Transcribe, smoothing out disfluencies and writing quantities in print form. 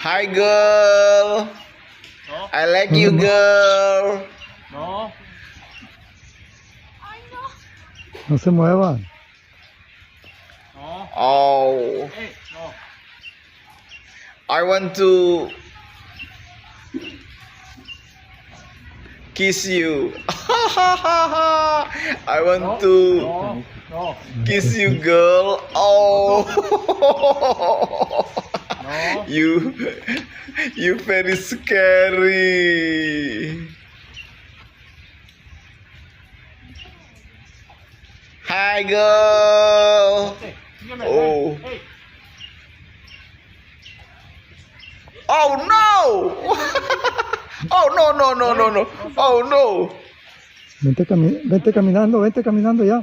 Hi, girl. No? I like you, girl. No? No se mueva. No? Oh, Hey, no. I want to kiss you. I want to No? No? kiss you, girl. Oh, No? you very scary. Hi, girl. Hey, sígueme. Oh. Hey. Oh no! Oh no. Oh no! Vente caminando ya.